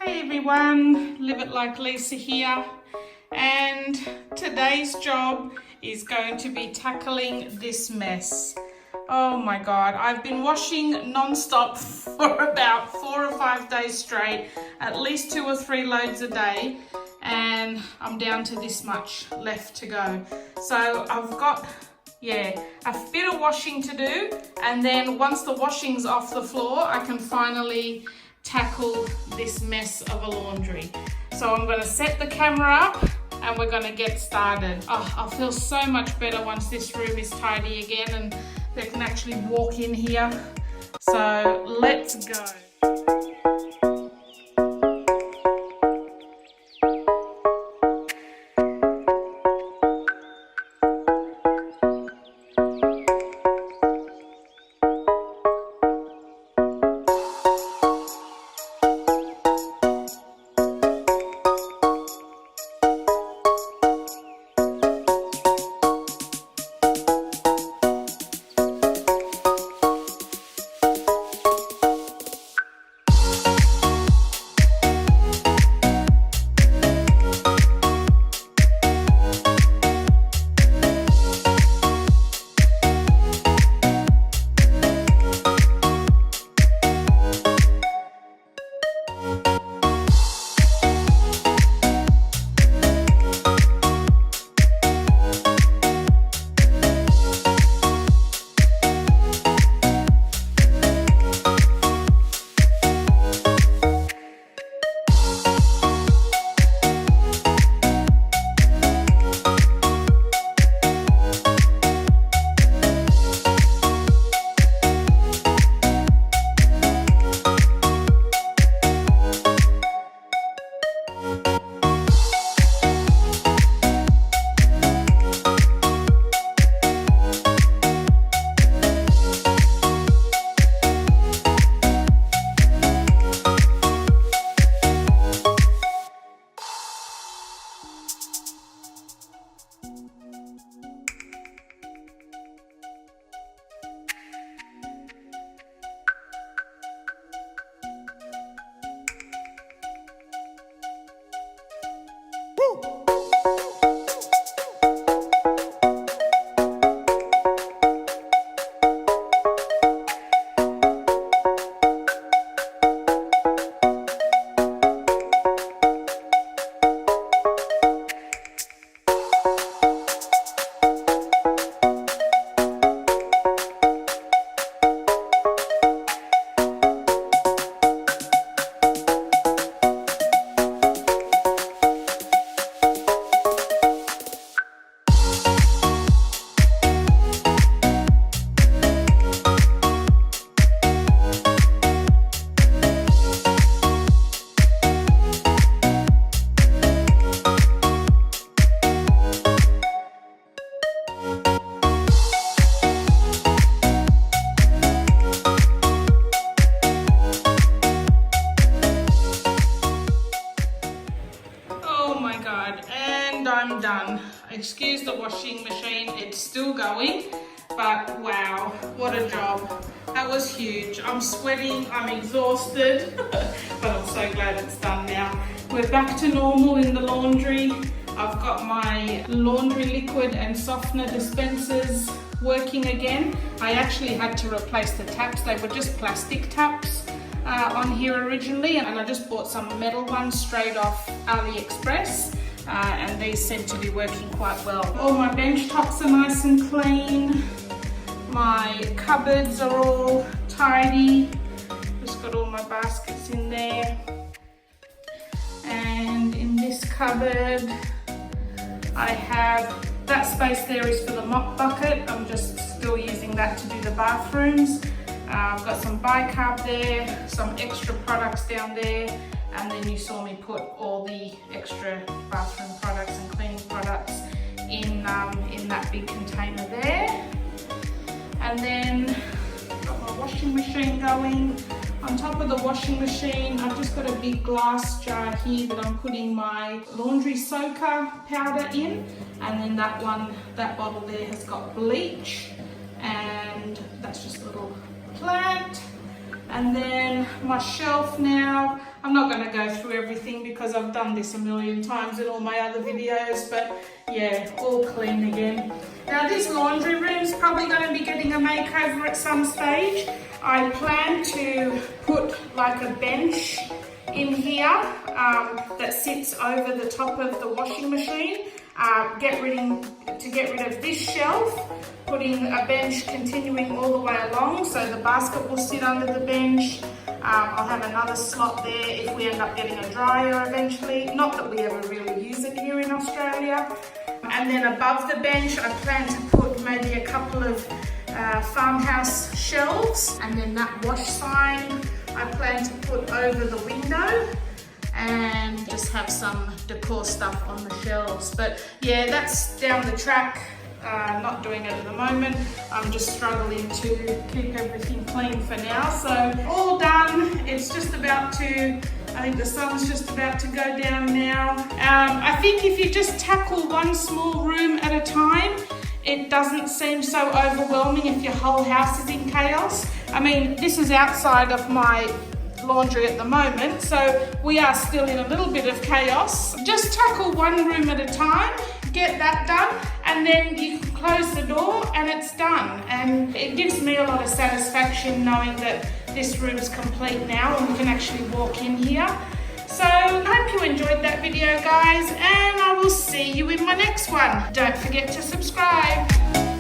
Hey everyone, Live It Like Lisa here, and today's job is going to be tackling this mess. Oh my god, I've been washing non-stop for about 4 or 5 days straight, at least 2 or 3 loads a day, and I'm down to this much left to go. So I've got a bit of washing to do, and then once the washing's off the floor, I can finally tackle this mess of a laundry. So I'm going to set the camera up and we're going to get started. Oh, I'll feel so much better once this room is tidy again and they can actually walk in here. So let's go. I'm done. Excuse the washing machine, it's still going, but wow, what a job. That was huge. I'm sweating, I'm exhausted, but I'm so glad it's done now. We're back to normal in the laundry. I've got my laundry liquid and softener dispensers working again. I actually had to replace the taps. They were just plastic taps on here originally, and I just bought some metal ones straight off AliExpress. And these seem to be working quite well. All my bench tops are nice and clean. My cupboards are all tidy. Just got all my baskets in there. And in this cupboard, I have, that space there is for the mop bucket. I'm just still using that to do the bathrooms. I've got some bicarb there, some extra products down there. And then you saw me put all the extra bathroom products and cleaning products in that big container there. And then got my washing machine going. On top of the washing machine, I've just got a big glass jar here that I'm putting my laundry soaker powder in. And then that bottle there has got bleach, and that's just a little plant. And then my shelf now, I'm not going to go through everything because I've done this a million times in all my other videos, but yeah, all clean again. Now this laundry room is probably going to be getting a makeover at some stage. I plan to put like a bench in here that sits over the top of the washing machine. Get rid of this shelf, putting a bench continuing all the way along, so the basket will sit under the bench. I'll have another slot there if we end up getting a dryer eventually. Not that we ever really use it here in Australia. And then above the bench, I plan to put maybe a couple of farmhouse shelves, and then that wash sign I plan to put over the window, and just have some decor stuff on the shelves. But yeah, that's down the track. Not doing it at the moment. I'm just struggling to keep everything clean for now. So all done. It's just about to, I think the sun's just about to go down now. I think if you just tackle one small room at a time, it doesn't seem so overwhelming if your whole house is in chaos. I mean, this is outside of my laundry at the moment, so we are still in a little bit of chaos. Just tackle one room at a time, get that done, and then you can close the door and it's done. And it gives me a lot of satisfaction knowing that this room's complete now and we can actually walk in here. So I hope you enjoyed that video, guys, and I will see you in my next one. Don't forget to subscribe.